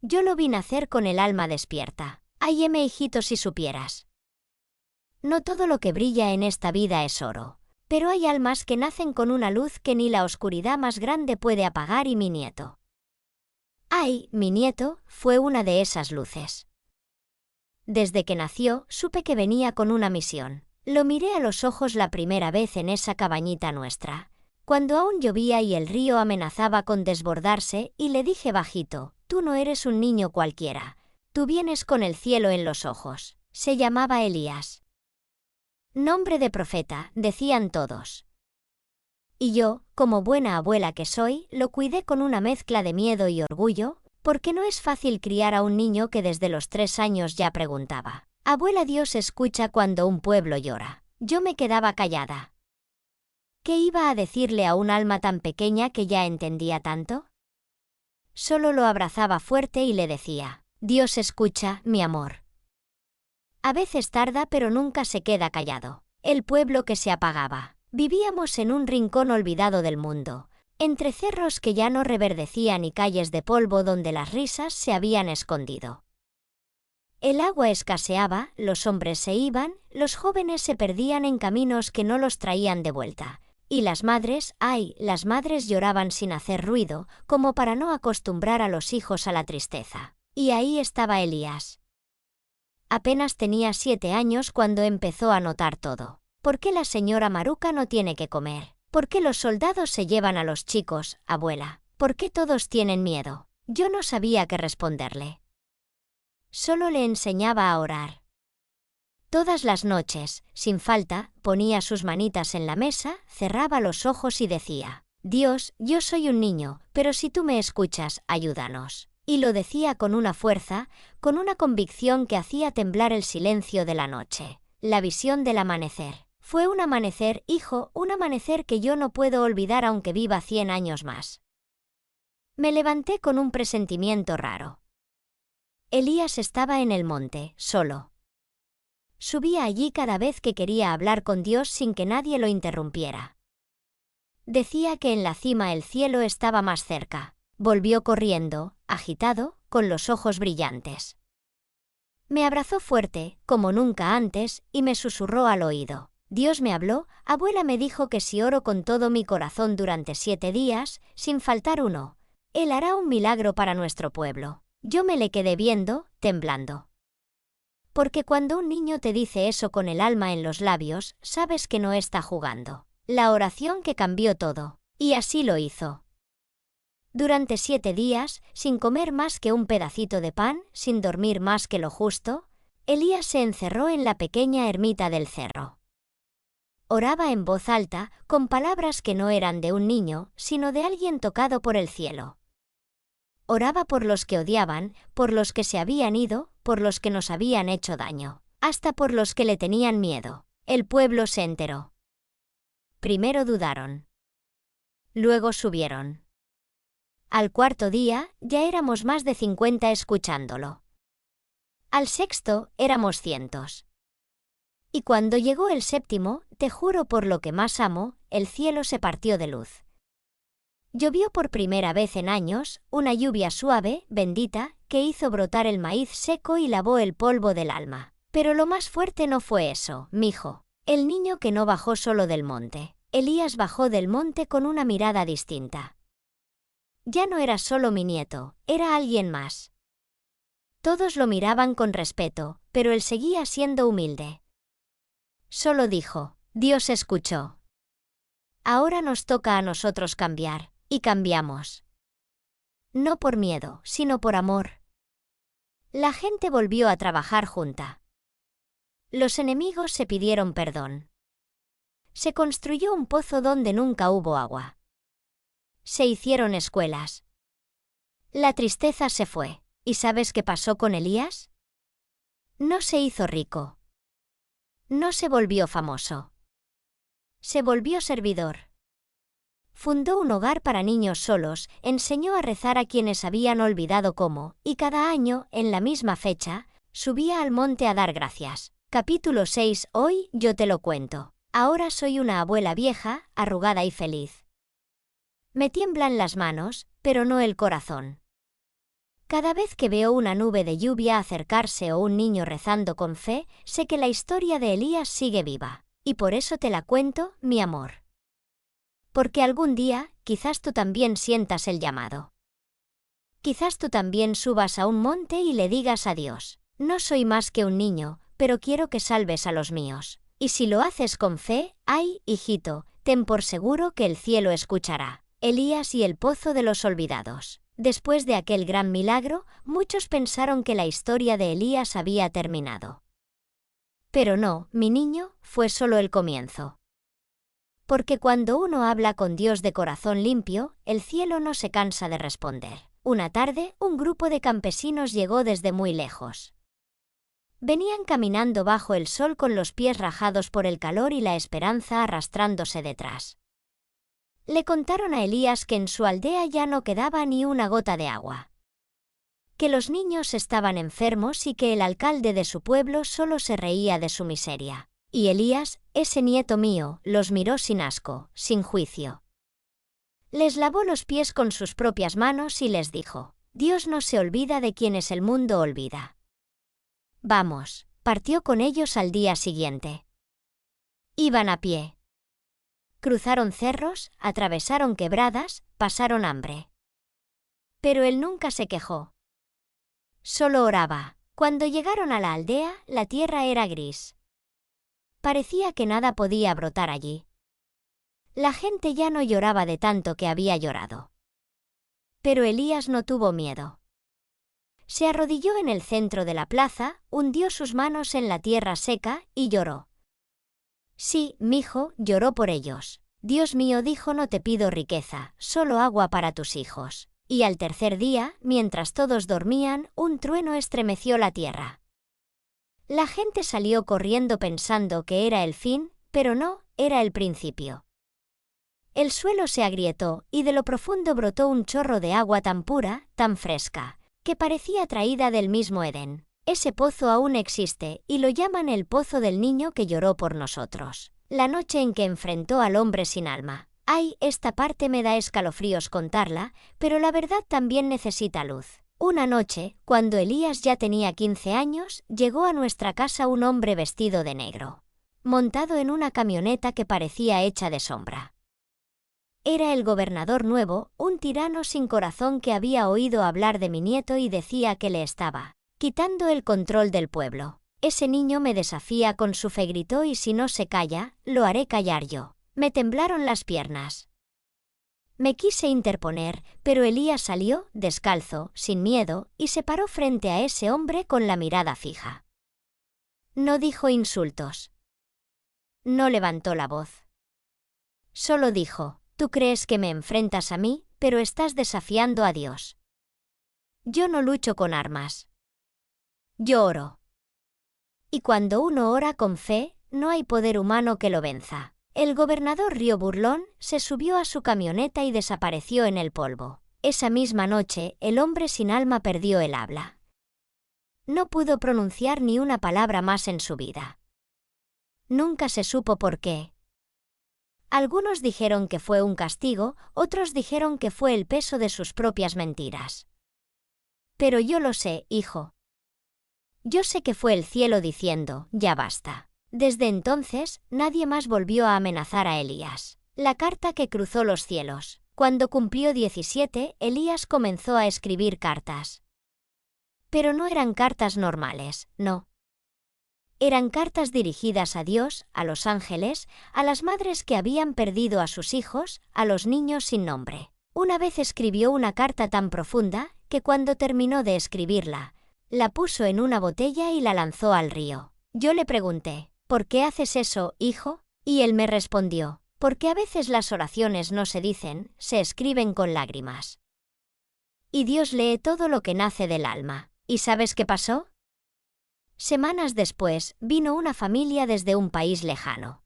Yo lo vi nacer con el alma despierta. Ay, hijito, si supieras. No todo lo que brilla en esta vida es oro, pero hay almas que nacen con una luz que ni la oscuridad más grande puede apagar y mi nieto. Ay, mi nieto, fue una de esas luces. Desde que nació, supe que venía con una misión. Lo miré a los ojos la primera vez en esa cabañita nuestra, cuando aún llovía y el río amenazaba con desbordarse, y le dije bajito, tú no eres un niño cualquiera, tú vienes con el cielo en los ojos. Se llamaba Elías. Nombre de profeta, decían todos. Y yo, como buena abuela que soy, lo cuidé con una mezcla de miedo y orgullo, porque no es fácil criar a un niño que desde los 3 años ya preguntaba, abuela, Dios escucha cuando un pueblo llora. Yo me quedaba callada. ¿Qué iba a decirle a un alma tan pequeña que ya entendía tanto? Solo lo abrazaba fuerte y le decía, Dios escucha, mi amor. A veces tarda pero nunca se queda callado. El pueblo que se apagaba. Vivíamos en un rincón olvidado del mundo, entre cerros que ya no reverdecían y calles de polvo donde las risas se habían escondido. El agua escaseaba, los hombres se iban, los jóvenes se perdían en caminos que no los traían de vuelta, y las madres, ay, las madres lloraban sin hacer ruido, como para no acostumbrar a los hijos a la tristeza. Y ahí estaba Elías. Apenas tenía 7 años cuando empezó a notar todo. ¿Por qué la señora Maruca no tiene que comer? ¿Por qué los soldados se llevan a los chicos, abuela? ¿Por qué todos tienen miedo? Yo no sabía qué responderle. Solo le enseñaba a orar. Todas las noches, sin falta, ponía sus manitas en la mesa, cerraba los ojos y decía, Dios, yo soy un niño, pero si tú me escuchas, ayúdanos. Y lo decía con una fuerza, con una convicción que hacía temblar el silencio de la noche. La visión del amanecer. Fue un amanecer, hijo, un amanecer que yo no puedo olvidar aunque viva 100 años más. Me levanté con un presentimiento raro. Elías estaba en el monte, solo. Subía allí cada vez que quería hablar con Dios sin que nadie lo interrumpiera. Decía que en la cima el cielo estaba más cerca. Volvió corriendo, agitado, con los ojos brillantes. Me abrazó fuerte, como nunca antes, y me susurró al oído. Dios me habló, abuela me dijo que si oro con todo mi corazón durante 7 días, sin faltar uno, Él hará un milagro para nuestro pueblo. Yo me le quedé viendo, temblando. Porque cuando un niño te dice eso con el alma en los labios, sabes que no está jugando. La oración que cambió todo. Y así lo hizo. Durante 7 días, sin comer más que un pedacito de pan, sin dormir más que lo justo, Elías se encerró en la pequeña ermita del cerro. Oraba en voz alta, con palabras que no eran de un niño, sino de alguien tocado por el cielo. Oraba por los que odiaban, por los que se habían ido, por los que nos habían hecho daño, hasta por los que le tenían miedo. El pueblo se enteró. Primero dudaron. Luego subieron. Al 4.º día, ya éramos más de 50 escuchándolo. Al 6.º, éramos cientos. Y cuando llegó el 7.º, te juro por lo que más amo, el cielo se partió de luz. Llovió por primera vez en años, una lluvia suave, bendita, que hizo brotar el maíz seco y lavó el polvo del alma. Pero lo más fuerte no fue eso, mijo. El niño que no bajó solo del monte. Elías bajó del monte con una mirada distinta. Ya no era solo mi nieto, era alguien más. Todos lo miraban con respeto, pero él seguía siendo humilde. Solo dijo, Dios escuchó. Ahora nos toca a nosotros cambiar, y cambiamos. No por miedo, sino por amor. La gente volvió a trabajar junta. Los enemigos se pidieron perdón. Se construyó un pozo donde nunca hubo agua. Se hicieron escuelas. La tristeza se fue. ¿Y sabes qué pasó con Elías? No se hizo rico. No se volvió famoso. Se volvió servidor. Fundó un hogar para niños solos, enseñó a rezar a quienes habían olvidado cómo, y cada año, en la misma fecha, subía al monte a dar gracias. Capítulo 6. Hoy, yo te lo cuento. Ahora soy una abuela vieja, arrugada y feliz. Me tiemblan las manos, pero no el corazón. Cada vez que veo una nube de lluvia acercarse o un niño rezando con fe, sé que la historia de Elías sigue viva. Y por eso te la cuento, mi amor. Porque algún día, quizás tú también sientas el llamado. Quizás tú también subas a un monte y le digas a Dios: no soy más que un niño, pero quiero que salves a los míos. Y si lo haces con fe, ay, hijito, ten por seguro que el cielo escuchará. Elías y el pozo de los olvidados. Después de aquel gran milagro, muchos pensaron que la historia de Elías había terminado. Pero no, mi niño, fue solo el comienzo. Porque cuando uno habla con Dios de corazón limpio, el cielo no se cansa de responder. Una tarde, un grupo de campesinos llegó desde muy lejos. Venían caminando bajo el sol con los pies rajados por el calor y la esperanza arrastrándose detrás. Le contaron a Elías que en su aldea ya no quedaba ni una gota de agua. Que los niños estaban enfermos y que el alcalde de su pueblo solo se reía de su miseria. Y Elías, ese nieto mío, los miró sin asco, sin juicio. Les lavó los pies con sus propias manos y les dijo: Dios no se olvida de quienes el mundo olvida. Vamos, partió con ellos al día siguiente. Iban a pie. Cruzaron cerros, atravesaron quebradas, pasaron hambre. Pero él nunca se quejó. Solo oraba. Cuando llegaron a la aldea, la tierra era gris. Parecía que nada podía brotar allí. La gente ya no lloraba de tanto que había llorado. Pero Elías no tuvo miedo. Se arrodilló en el centro de la plaza, hundió sus manos en la tierra seca y lloró. Sí, mijo, lloró por ellos. Dios mío, dijo, no te pido riqueza, solo agua para tus hijos. Y al tercer día, mientras todos dormían, un trueno estremeció la tierra. La gente salió corriendo pensando que era el fin, pero no, era el principio. El suelo se agrietó y de lo profundo brotó un chorro de agua tan pura, tan fresca, que parecía traída del mismo Edén. Ese pozo aún existe y lo llaman el pozo del niño que lloró por nosotros. La noche en que enfrentó al hombre sin alma. Ay, esta parte me da escalofríos contarla, pero la verdad también necesita luz. Una noche, cuando Elías ya tenía 15 años, llegó a nuestra casa un hombre vestido de negro, montado en una camioneta que parecía hecha de sombra. Era el gobernador nuevo, un tirano sin corazón que había oído hablar de mi nieto y decía que le estaba quitando el control del pueblo. Ese niño me desafía con su fe, gritó, y si no se calla, lo haré callar yo. Me temblaron las piernas. Me quise interponer, pero Elías salió, descalzo, sin miedo, y se paró frente a ese hombre con la mirada fija. No dijo insultos. No levantó la voz. Solo dijo: tú crees que me enfrentas a mí, pero estás desafiando a Dios. Yo no lucho con armas. Yo oro. Y cuando uno ora con fe, no hay poder humano que lo venza. El gobernador rió burlón, se subió a su camioneta y desapareció en el polvo. Esa misma noche, el hombre sin alma perdió el habla. No pudo pronunciar ni una palabra más en su vida. Nunca se supo por qué. Algunos dijeron que fue un castigo, otros dijeron que fue el peso de sus propias mentiras. Pero yo lo sé, hijo. Yo sé que fue el cielo diciendo: ya basta. Desde entonces, nadie más volvió a amenazar a Elías. La carta que cruzó los cielos. Cuando cumplió 17, Elías comenzó a escribir cartas. Pero no eran cartas normales, no. Eran cartas dirigidas a Dios, a los ángeles, a las madres que habían perdido a sus hijos, a los niños sin nombre. Una vez escribió una carta tan profunda, que cuando terminó de escribirla, la puso en una botella y la lanzó al río. Yo le pregunté: ¿por qué haces eso, hijo? Y él me respondió: porque a veces las oraciones no se dicen, se escriben con lágrimas. Y Dios lee todo lo que nace del alma. ¿Y sabes qué pasó? Semanas después, vino una familia desde un país lejano.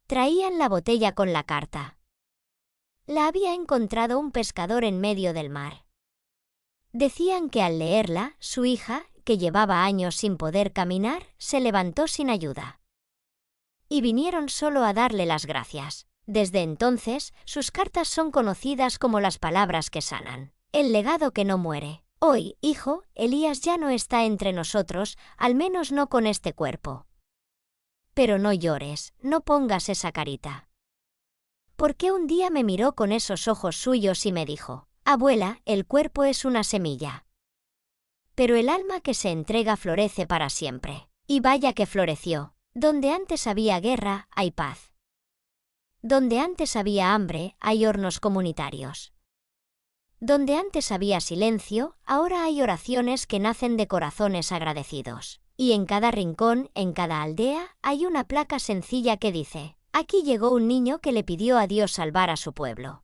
Traían la botella con la carta. La había encontrado un pescador en medio del mar. Decían que al leerla, su hija, que llevaba años sin poder caminar, se levantó sin ayuda. Y vinieron solo a darle las gracias. Desde entonces, sus cartas son conocidas como las palabras que sanan. El legado que no muere. Hoy, hijo, Elías ya no está entre nosotros, al menos no con este cuerpo. Pero no llores, no pongas esa carita. Porque un día me miró con esos ojos suyos y me dijo: abuela, el cuerpo es una semilla. Pero el alma que se entrega florece para siempre. Y vaya que floreció. Donde antes había guerra, hay paz. Donde antes había hambre, hay hornos comunitarios. Donde antes había silencio, ahora hay oraciones que nacen de corazones agradecidos. Y en cada rincón, en cada aldea, hay una placa sencilla que dice: aquí llegó un niño que le pidió a Dios salvar a su pueblo.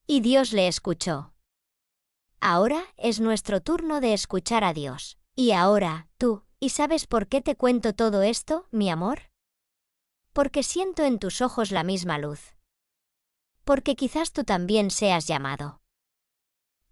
Y Dios le escuchó. Ahora es nuestro turno de escuchar a Dios. Y ahora, tú, ¿y sabes por qué te cuento todo esto, mi amor? Porque siento en tus ojos la misma luz. Porque quizás tú también seas llamado.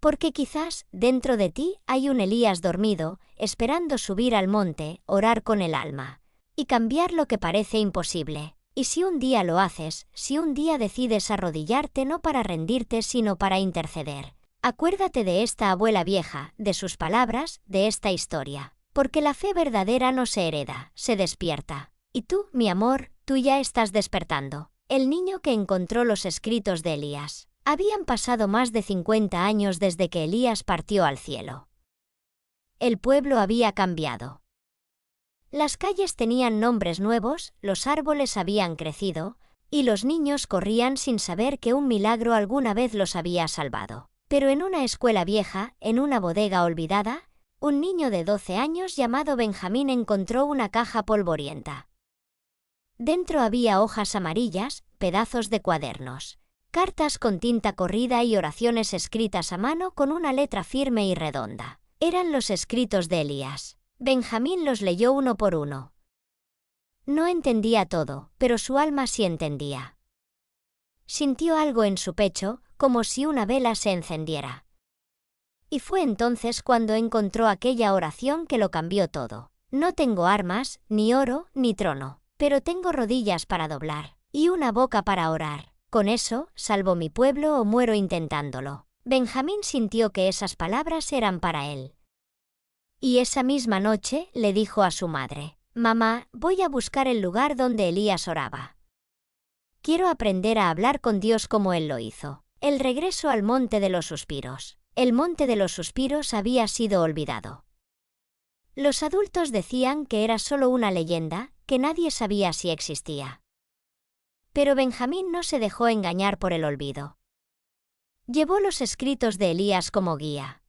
Porque quizás, dentro de ti, hay un Elías dormido, esperando subir al monte, orar con el alma. Y cambiar lo que parece imposible. Y si un día lo haces, si un día decides arrodillarte no para rendirte sino para interceder, acuérdate de esta abuela vieja, de sus palabras, de esta historia. Porque la fe verdadera no se hereda, se despierta. Y tú, mi amor, tú ya estás despertando. El niño que encontró los escritos de Elías. Habían pasado más de 50 años desde que Elías partió al cielo. El pueblo había cambiado. Las calles tenían nombres nuevos, los árboles habían crecido, y los niños corrían sin saber que un milagro alguna vez los había salvado. Pero en una escuela vieja, en una bodega olvidada, un niño de 12 años llamado Benjamín encontró una caja polvorienta. Dentro había hojas amarillas, pedazos de cuadernos, cartas con tinta corrida y oraciones escritas a mano con una letra firme y redonda. Eran los escritos de Elías. Benjamín los leyó uno por uno. No entendía todo, pero su alma sí entendía. Sintió algo en su pecho, como si una vela se encendiera. Y fue entonces cuando encontró aquella oración que lo cambió todo. No tengo armas, ni oro, ni trono, pero tengo rodillas para doblar, y una boca para orar. Con eso, salvo mi pueblo o muero intentándolo. Benjamín sintió que esas palabras eran para él. Y esa misma noche le dijo a su madre: mamá, voy a buscar el lugar donde Elías oraba. Quiero aprender a hablar con Dios como él lo hizo. El regreso al monte de los suspiros. El monte de los suspiros había sido olvidado. Los adultos decían que era solo una leyenda, que nadie sabía si existía. Pero Benjamín no se dejó engañar por el olvido. Llevó los escritos de Elías como guía.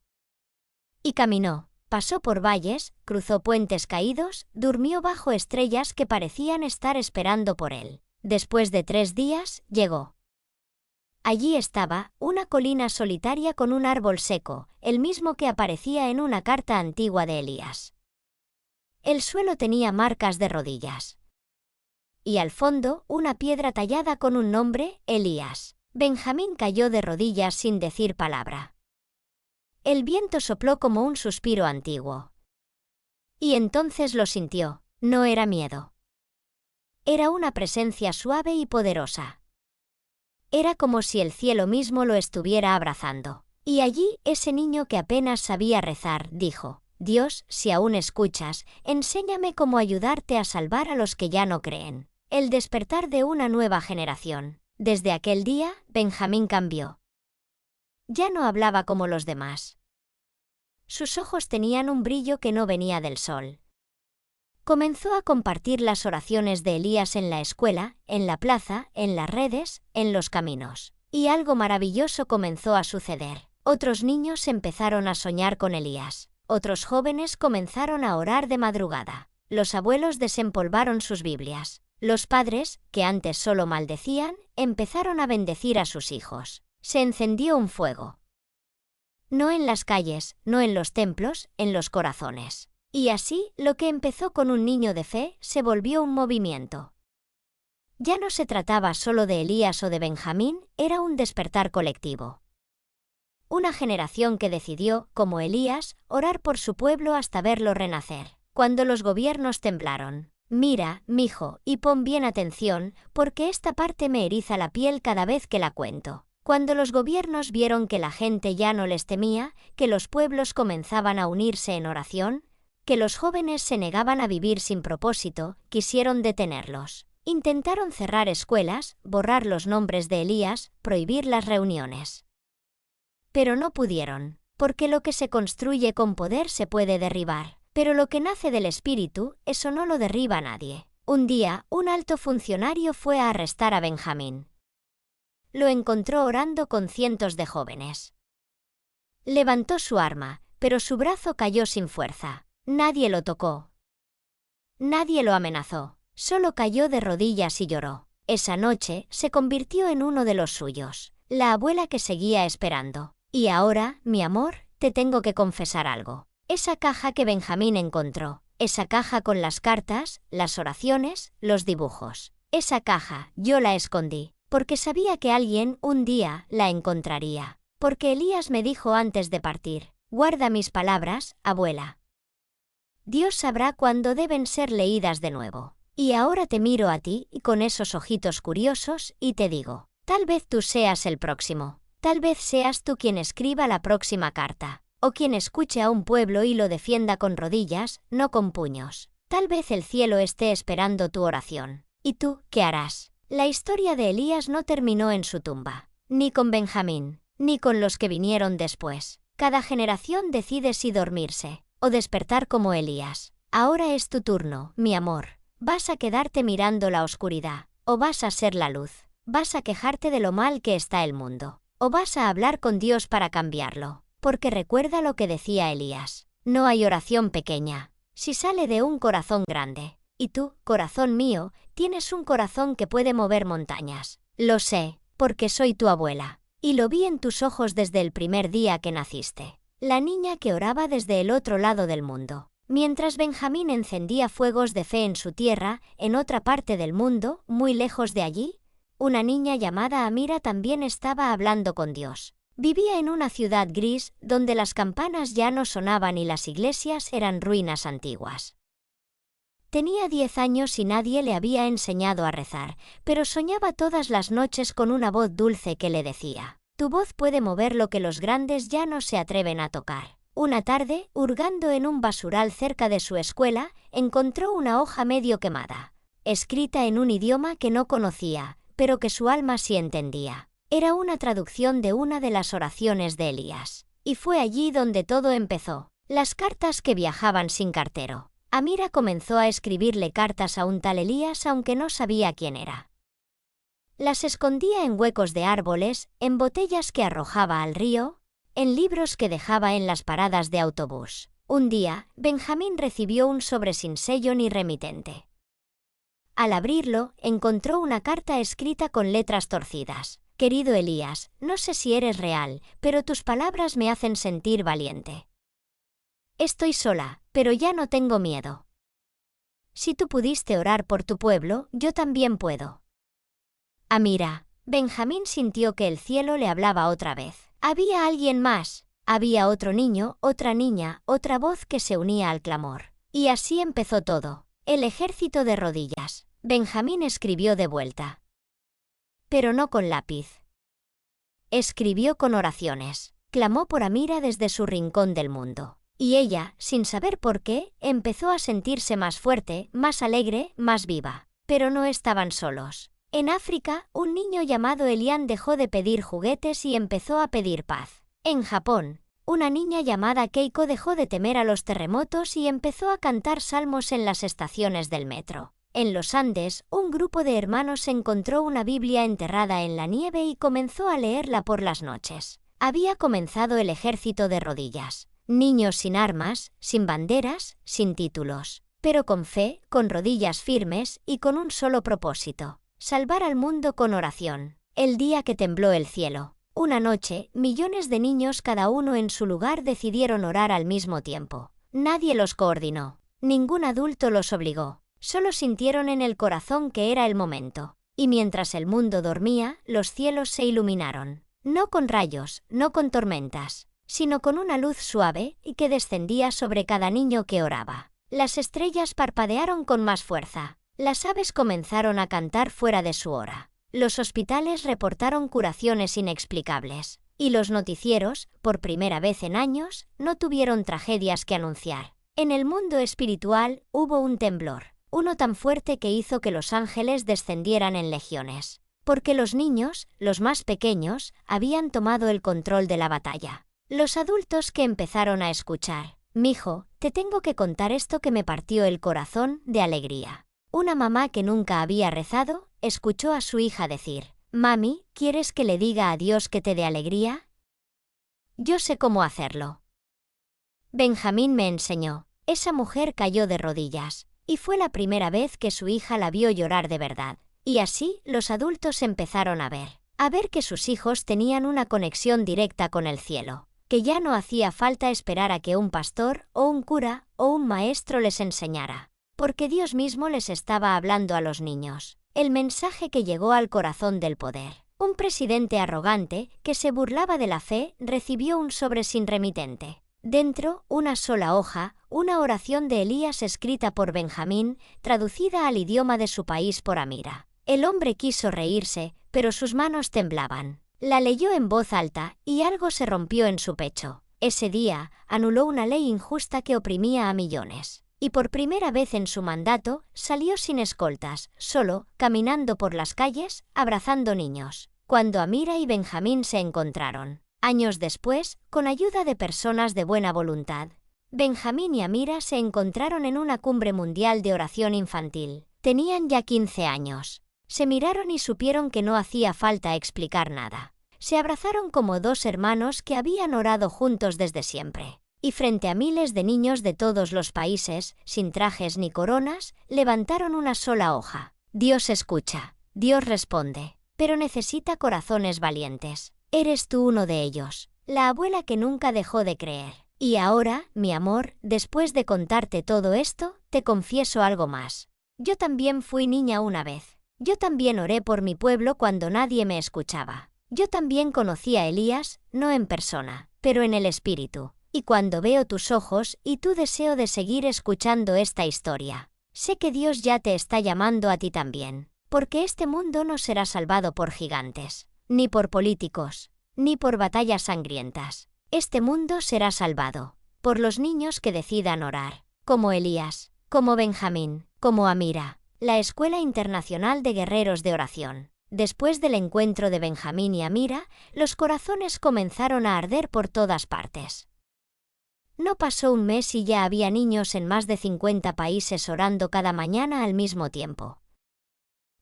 Y caminó, pasó por valles, cruzó puentes caídos, durmió bajo estrellas que parecían estar esperando por él. Después de 3 días, llegó. Allí estaba, una colina solitaria con un árbol seco, el mismo que aparecía en una carta antigua de Elías. El suelo tenía marcas de rodillas. Y al fondo, una piedra tallada con un nombre, Elías. Benjamín cayó de rodillas sin decir palabra. El viento sopló como un suspiro antiguo. Y entonces lo sintió, no era miedo. Era una presencia suave y poderosa. Era como si el cielo mismo lo estuviera abrazando. Y allí, ese niño que apenas sabía rezar, dijo: Dios, si aún escuchas, enséñame cómo ayudarte a salvar a los que ya no creen. El despertar de una nueva generación. Desde aquel día, Benjamín cambió. Ya no hablaba como los demás. Sus ojos tenían un brillo que no venía del sol. Comenzó a compartir las oraciones de Elías en la escuela, en la plaza, en las redes, en los caminos. Y algo maravilloso comenzó a suceder. Otros niños empezaron a soñar con Elías. Otros jóvenes comenzaron a orar de madrugada. Los abuelos desempolvaron sus Biblias. Los padres, que antes solo maldecían, empezaron a bendecir a sus hijos. Se encendió un fuego. No en las calles, no en los templos, en los corazones. Y así, lo que empezó con un niño de fe, se volvió un movimiento. Ya no se trataba solo de Elías o de Benjamín, era un despertar colectivo. Una generación que decidió, como Elías, orar por su pueblo hasta verlo renacer. Cuando los gobiernos temblaron. Mira, mijo, y pon bien atención, porque esta parte me eriza la piel cada vez que la cuento. Cuando los gobiernos vieron que la gente ya no les temía, que los pueblos comenzaban a unirse en oración, que los jóvenes se negaban a vivir sin propósito, quisieron detenerlos. Intentaron cerrar escuelas, borrar los nombres de Elías, prohibir las reuniones. Pero no pudieron, porque lo que se construye con poder se puede derribar, pero lo que nace del espíritu, eso no lo derriba nadie. Un día, un alto funcionario fue a arrestar a Benjamín. Lo encontró orando con cientos de jóvenes. Levantó su arma, pero su brazo cayó sin fuerza. Nadie lo tocó. Nadie lo amenazó. Solo cayó de rodillas y lloró. Esa noche se convirtió en uno de los suyos, la abuela que seguía esperando. Y ahora, mi amor, te tengo que confesar algo. Esa caja que Benjamín encontró, esa caja con las cartas, las oraciones, los dibujos. Esa caja, yo la escondí, porque sabía que alguien, un día, la encontraría. Porque Elías me dijo antes de partir, guarda mis palabras, abuela. Dios sabrá cuándo deben ser leídas de nuevo. Y ahora te miro a ti, con esos ojitos curiosos, y te digo, tal vez tú seas el próximo. Tal vez seas tú quien escriba la próxima carta, o quien escuche a un pueblo y lo defienda con rodillas, no con puños. Tal vez el cielo esté esperando tu oración. ¿Y tú, qué harás? La historia de Elías no terminó en su tumba, ni con Benjamín, ni con los que vinieron después. Cada generación decide si dormirse, o despertar como Elías. Ahora es tu turno, mi amor. Vas a quedarte mirando la oscuridad, o vas a ser la luz. Vas a quejarte de lo mal que está el mundo, o vas a hablar con Dios para cambiarlo. Porque recuerda lo que decía Elías, no hay oración pequeña, si sale de un corazón grande. Y tú, corazón mío, tienes un corazón que puede mover montañas. Lo sé, porque soy tu abuela. Y lo vi en tus ojos desde el primer día que naciste. La niña que oraba desde el otro lado del mundo. Mientras Benjamín encendía fuegos de fe en su tierra, en otra parte del mundo, muy lejos de allí, una niña llamada Amira también estaba hablando con Dios. Vivía en una ciudad gris, donde las campanas ya no sonaban y las iglesias eran ruinas antiguas. Tenía 10 años y nadie le había enseñado a rezar, pero soñaba todas las noches con una voz dulce que le decía, tu voz puede mover lo que los grandes ya no se atreven a tocar. Una tarde, hurgando en un basural cerca de su escuela, encontró una hoja medio quemada, escrita en un idioma que no conocía, pero que su alma sí entendía. Era una traducción de una de las oraciones de Elías. Y fue allí donde todo empezó. Las cartas que viajaban sin cartero. Amira comenzó a escribirle cartas a un tal Elías aunque no sabía quién era. Las escondía en huecos de árboles, en botellas que arrojaba al río, en libros que dejaba en las paradas de autobús. Un día, Benjamín recibió un sobre sin sello ni remitente. Al abrirlo, encontró una carta escrita con letras torcidas. Querido Elías, no sé si eres real, pero tus palabras me hacen sentir valiente. Estoy sola, pero ya no tengo miedo. Si tú pudiste orar por tu pueblo, yo también puedo. Amira, Benjamín sintió que el cielo le hablaba otra vez. Había alguien más, había otro niño, otra niña, otra voz que se unía al clamor. Y así empezó todo. El ejército de rodillas. Benjamín escribió de vuelta. Pero no con lápiz. Escribió con oraciones. Clamó por Amira desde su rincón del mundo. Y ella, sin saber por qué, empezó a sentirse más fuerte, más alegre, más viva. Pero no estaban solos. En África, un niño llamado Elian dejó de pedir juguetes y empezó a pedir paz. En Japón, una niña llamada Keiko dejó de temer a los terremotos y empezó a cantar salmos en las estaciones del metro. En los Andes, un grupo de hermanos encontró una Biblia enterrada en la nieve y comenzó a leerla por las noches. Había comenzado el ejército de rodillas. Niños sin armas, sin banderas, sin títulos, pero con fe, con rodillas firmes y con un solo propósito: salvar al mundo con oración. El día que tembló el cielo. Una noche, millones de niños cada uno en su lugar decidieron orar al mismo tiempo. Nadie los coordinó. Ningún adulto los obligó. Solo sintieron en el corazón que era el momento. Y mientras el mundo dormía, los cielos se iluminaron. No con rayos, no con tormentas, sino con una luz suave y que descendía sobre cada niño que oraba. Las estrellas parpadearon con más fuerza. Las aves comenzaron a cantar fuera de su hora. Los hospitales reportaron curaciones inexplicables. Y los noticieros, por primera vez en años, no tuvieron tragedias que anunciar. En el mundo espiritual hubo un temblor, uno tan fuerte que hizo que los ángeles descendieran en legiones. Porque los niños, los más pequeños, habían tomado el control de la batalla. Los adultos que empezaron a escuchar: «Mijo, te tengo que contar esto que me partió el corazón», de alegría. Una mamá que nunca había rezado, escuchó a su hija decir: «Mami, ¿quieres que le diga a Dios que te dé alegría? Yo sé cómo hacerlo». Benjamín me enseñó. Esa mujer cayó de rodillas, y fue la primera vez que su hija la vio llorar de verdad. Y así, los adultos empezaron a ver que sus hijos tenían una conexión directa con el cielo, que ya no hacía falta esperar a que un pastor, o un cura, o un maestro les enseñara, porque Dios mismo les estaba hablando a los niños. El mensaje que llegó al corazón del poder. Un presidente arrogante, que se burlaba de la fe, recibió un sobre sin remitente. Dentro, una sola hoja, una oración de Elías escrita por Benjamín, traducida al idioma de su país por Amira. El hombre quiso reírse, pero sus manos temblaban. La leyó en voz alta, y algo se rompió en su pecho. Ese día, anuló una ley injusta que oprimía a millones. Y por primera vez en su mandato, salió sin escoltas, solo, caminando por las calles, abrazando niños. Cuando Amira y Benjamín se encontraron, años después, con ayuda de personas de buena voluntad, Benjamín y Amira se encontraron en una cumbre mundial de oración infantil. Tenían ya 15 años. Se miraron y supieron que no hacía falta explicar nada. Se abrazaron como dos hermanos que habían orado juntos desde siempre. Y frente a miles de niños de todos los países, sin trajes ni coronas, levantaron una sola hoja. Dios escucha, Dios responde, pero necesita corazones valientes. Eres tú uno de ellos, la abuela que nunca dejó de creer. Y ahora, mi amor, después de contarte todo esto, te confieso algo más. Yo también fui niña una vez. Yo también oré por mi pueblo cuando nadie me escuchaba. Yo también conocí a Elías, no en persona, pero en el espíritu. Y cuando veo tus ojos y tu deseo de seguir escuchando esta historia, sé que Dios ya te está llamando a ti también. Porque este mundo no será salvado por gigantes, ni por políticos, ni por batallas sangrientas. Este mundo será salvado por los niños que decidan orar, como Elías, como Benjamín, como Amira, la Escuela Internacional de Guerreros de Oración. Después del encuentro de Benjamín y Amira, los corazones comenzaron a arder por todas partes. No pasó un mes y ya había niños en más de 50 países orando cada mañana al mismo tiempo.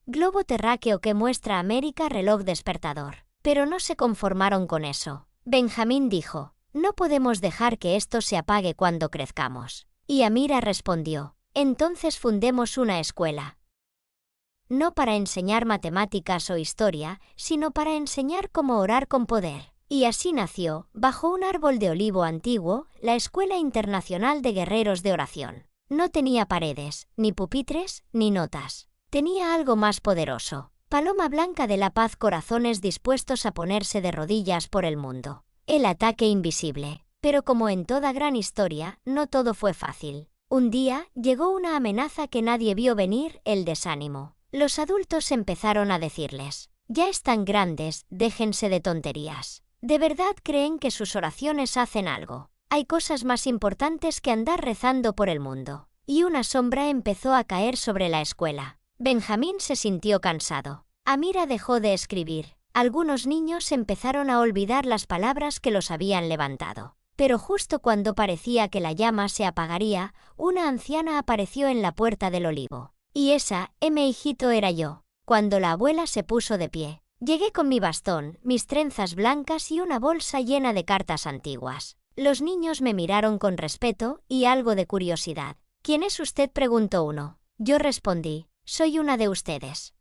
Globo terráqueo que muestra América reloj despertador. Pero no se conformaron con eso. Benjamín dijo: «No podemos dejar que esto se apague cuando crezcamos». Y Amira respondió: «Entonces fundemos una escuela. No para enseñar matemáticas o historia, sino para enseñar cómo orar con poder». Y así nació, bajo un árbol de olivo antiguo, la Escuela Internacional de Guerreros de Oración. No tenía paredes, ni pupitres, ni notas. Tenía algo más poderoso. Paloma blanca de la paz, corazones dispuestos a ponerse de rodillas por el mundo. El ataque invisible. Pero como en toda gran historia, no todo fue fácil. Un día, llegó una amenaza que nadie vio venir: el desánimo. Los adultos empezaron a decirles: «Ya están grandes, déjense de tonterías. ¿De verdad creen que sus oraciones hacen algo? Hay cosas más importantes que andar rezando por el mundo». Y una sombra empezó a caer sobre la escuela. Benjamín se sintió cansado. Amira dejó de escribir. Algunos niños empezaron a olvidar las palabras que los habían levantado. Pero justo cuando parecía que la llama se apagaría, una anciana apareció en la puerta del olivo. Y esa, hijito, era yo. Cuando la abuela se puso de pie, llegué con mi bastón, mis trenzas blancas y una bolsa llena de cartas antiguas. Los niños me miraron con respeto y algo de curiosidad. «¿Quién es usted?», preguntó uno. Yo respondí: «Soy una de ustedes».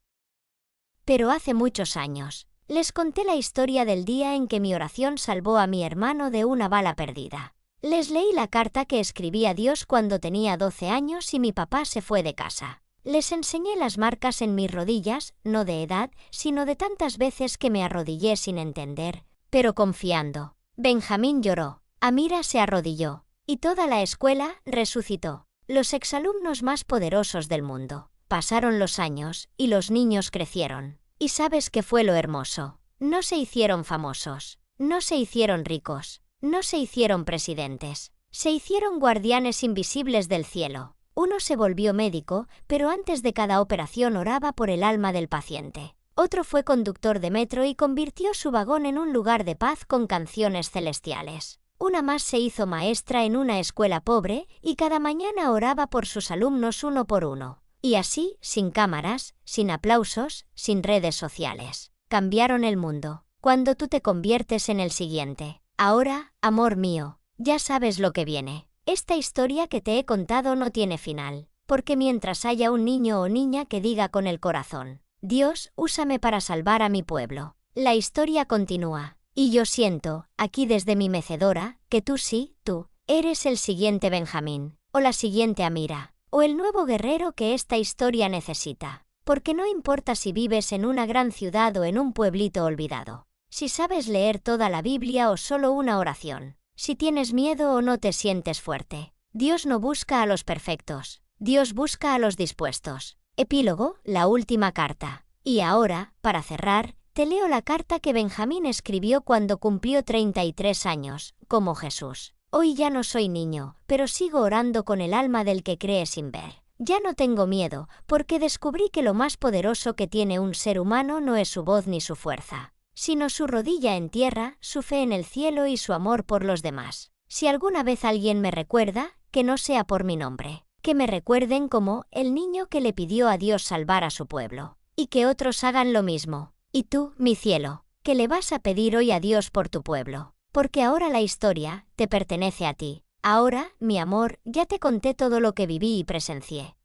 Pero hace muchos años, les conté la historia del día en que mi oración salvó a mi hermano de una bala perdida. Les leí la carta que escribí a Dios cuando tenía 12 años y mi papá se fue de casa. Les enseñé las marcas en mis rodillas, no de edad, sino de tantas veces que me arrodillé sin entender, pero confiando. Benjamín lloró, Amira se arrodilló, y toda la escuela resucitó. Los exalumnos más poderosos del mundo. Pasaron los años, y los niños crecieron. ¿Y sabes qué fue lo hermoso? No se hicieron famosos, no se hicieron ricos, no se hicieron presidentes, se hicieron guardianes invisibles del cielo. Uno se volvió médico, pero antes de cada operación oraba por el alma del paciente. Otro fue conductor de metro y convirtió su vagón en un lugar de paz con canciones celestiales. Una más se hizo maestra en una escuela pobre y cada mañana oraba por sus alumnos uno por uno. Y así, sin cámaras, sin aplausos, sin redes sociales. Cambiaron el mundo. Cuando tú te conviertes en el siguiente. Ahora, amor mío, ya sabes lo que viene. Esta historia que te he contado no tiene final, porque mientras haya un niño o niña que diga con el corazón, Dios, úsame para salvar a mi pueblo, la historia continúa. Y yo siento, aquí desde mi mecedora, que tú sí, tú, eres el siguiente Benjamín, o la siguiente Amira, o el nuevo guerrero que esta historia necesita. Porque no importa si vives en una gran ciudad o en un pueblito olvidado, si sabes leer toda la Biblia o solo una oración, si tienes miedo o no te sientes fuerte, Dios no busca a los perfectos, Dios busca a los dispuestos. Epílogo, la última carta. Y ahora, para cerrar, te leo la carta que Benjamín escribió cuando cumplió 33 años, como Jesús. Hoy ya no soy niño, pero sigo orando con el alma del que cree sin ver. Ya no tengo miedo, porque descubrí que lo más poderoso que tiene un ser humano no es su voz ni su fuerza, sino su rodilla en tierra, su fe en el cielo y su amor por los demás. Si alguna vez alguien me recuerda, que no sea por mi nombre, que me recuerden como el niño que le pidió a Dios salvar a su pueblo, y que otros hagan lo mismo. Y tú, mi cielo, ¿qué le vas a pedir hoy a Dios por tu pueblo? Porque ahora la historia te pertenece a ti. Ahora, mi amor, ya te conté todo lo que viví y presencié.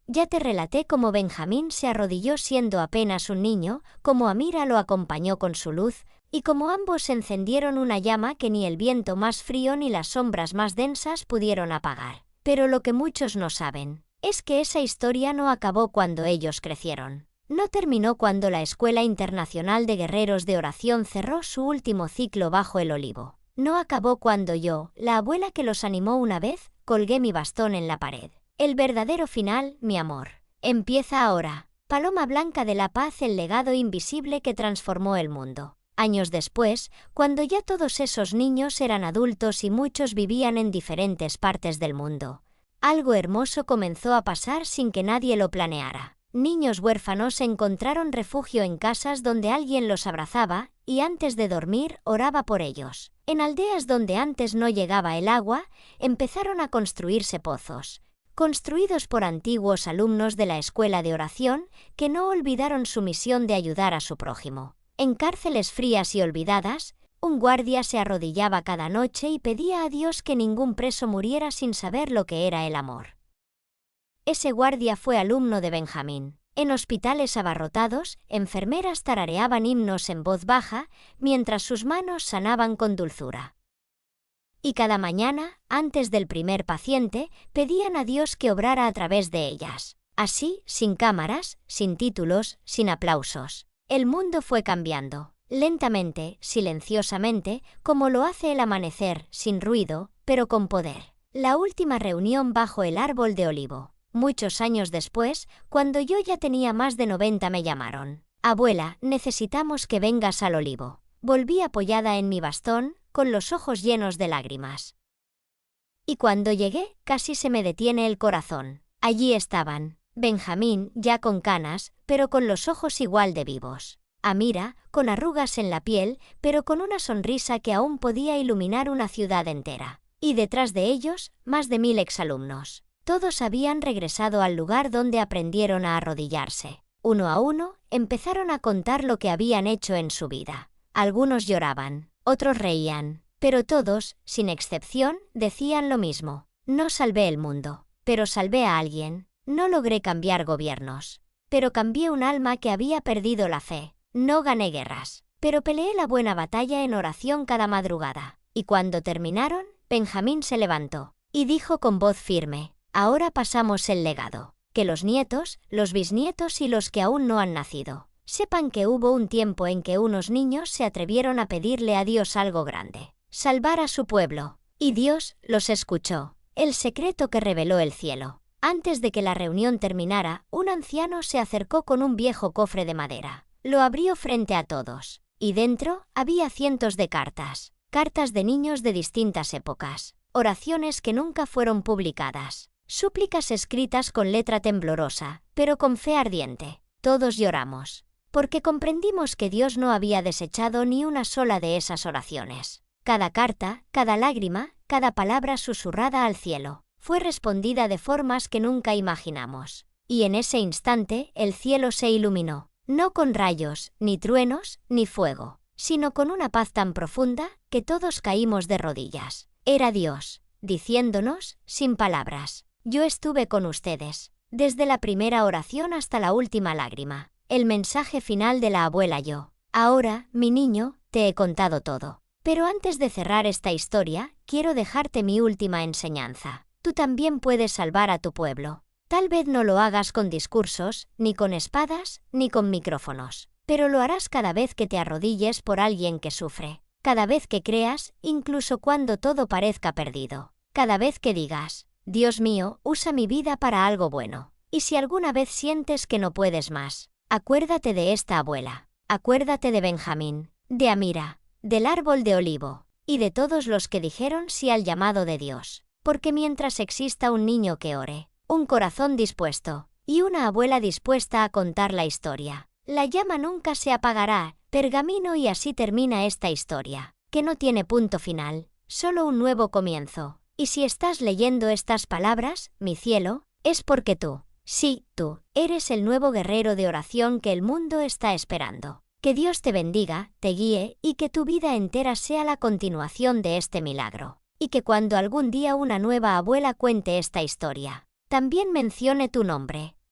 Ya te relaté cómo Benjamín se arrodilló siendo apenas un niño, cómo Amira lo acompañó con su luz, y cómo ambos encendieron una llama que ni el viento más frío ni las sombras más densas pudieron apagar. Pero lo que muchos no saben, es que esa historia no acabó cuando ellos crecieron. No terminó cuando la Escuela Internacional de Guerreros de Oración cerró su último ciclo bajo el olivo. No acabó cuando yo, la abuela que los animó una vez, colgué mi bastón en la pared. El verdadero final, mi amor, empieza ahora. Paloma Blanca de la Paz, el legado invisible que transformó el mundo. Años después, cuando ya todos esos niños eran adultos y muchos vivían en diferentes partes del mundo, algo hermoso comenzó a pasar sin que nadie lo planeara. Niños huérfanos encontraron refugio en casas donde alguien los abrazaba y antes de dormir oraba por ellos. En aldeas donde antes no llegaba el agua, empezaron a construirse pozos, construidos por antiguos alumnos de la escuela de oración que no olvidaron su misión de ayudar a su prójimo. En cárceles frías y olvidadas, un guardia se arrodillaba cada noche y pedía a Dios que ningún preso muriera sin saber lo que era el amor. Ese guardia fue alumno de Benjamín. En hospitales abarrotados, enfermeras tarareaban himnos en voz baja, mientras sus manos sanaban con dulzura. Y cada mañana, antes del primer paciente, pedían a Dios que obrara a través de ellas. Así, sin cámaras, sin títulos, sin aplausos. El mundo fue cambiando, lentamente, silenciosamente, como lo hace el amanecer, sin ruido, pero con poder. La última reunión bajo el árbol de olivo. Muchos años después, cuando yo ya tenía más de 90, me llamaron. Abuela, necesitamos que vengas al olivo. Volví apoyada en mi bastón, con los ojos llenos de lágrimas. Y cuando llegué, casi se me detiene el corazón. Allí estaban, Benjamín, ya con canas, pero con los ojos igual de vivos. Amira, con arrugas en la piel, pero con una sonrisa que aún podía iluminar una ciudad entera. Y detrás de ellos, más de 1000 exalumnos. Todos habían regresado al lugar donde aprendieron a arrodillarse. Uno a uno, empezaron a contar lo que habían hecho en su vida. Algunos lloraban, otros reían, pero todos, sin excepción, decían lo mismo. No salvé el mundo, pero salvé a alguien. No logré cambiar gobiernos, pero cambié un alma que había perdido la fe. No gané guerras, pero peleé la buena batalla en oración cada madrugada. Y cuando terminaron, Benjamín se levantó y dijo con voz firme: ahora pasamos el legado. Que los nietos, los bisnietos y los que aún no han nacido, sepan que hubo un tiempo en que unos niños se atrevieron a pedirle a Dios algo grande, salvar a su pueblo, y Dios los escuchó, el secreto que reveló el cielo. Antes de que la reunión terminara, un anciano se acercó con un viejo cofre de madera. Lo abrió frente a todos. Y dentro había cientos de cartas. Cartas de niños de distintas épocas. Oraciones que nunca fueron publicadas. Súplicas escritas con letra temblorosa, pero con fe ardiente. Todos lloramos. Porque comprendimos que Dios no había desechado ni una sola de esas oraciones. Cada carta, cada lágrima, cada palabra susurrada al cielo, fue respondida de formas que nunca imaginamos. Y en ese instante el cielo se iluminó, no con rayos, ni truenos, ni fuego, sino con una paz tan profunda que todos caímos de rodillas. Era Dios, diciéndonos, sin palabras: yo estuve con ustedes, desde la primera oración hasta la última lágrima. El mensaje final de la abuela Yo. Ahora, mi niño, te he contado todo. Pero antes de cerrar esta historia, quiero dejarte mi última enseñanza. Tú también puedes salvar a tu pueblo. Tal vez no lo hagas con discursos, ni con espadas, ni con micrófonos. Pero lo harás cada vez que te arrodilles por alguien que sufre. Cada vez que creas, incluso cuando todo parezca perdido. Cada vez que digas: Dios mío, usa mi vida para algo bueno. Y si alguna vez sientes que no puedes más, acuérdate de esta abuela. Acuérdate de Benjamín, de Amira, del árbol de olivo, y de todos los que dijeron sí al llamado de Dios. Porque mientras exista un niño que ore, un corazón dispuesto, y una abuela dispuesta a contar la historia, la llama nunca se apagará. Pergamino. Y así termina esta historia, que no tiene punto final, solo un nuevo comienzo. Y si estás leyendo estas palabras, mi cielo, es porque tú, sí, tú, eres el nuevo guerrero de oración que el mundo está esperando. Que Dios te bendiga, te guíe, y que tu vida entera sea la continuación de este milagro. Y que cuando algún día una nueva abuela cuente esta historia, también mencione tu nombre.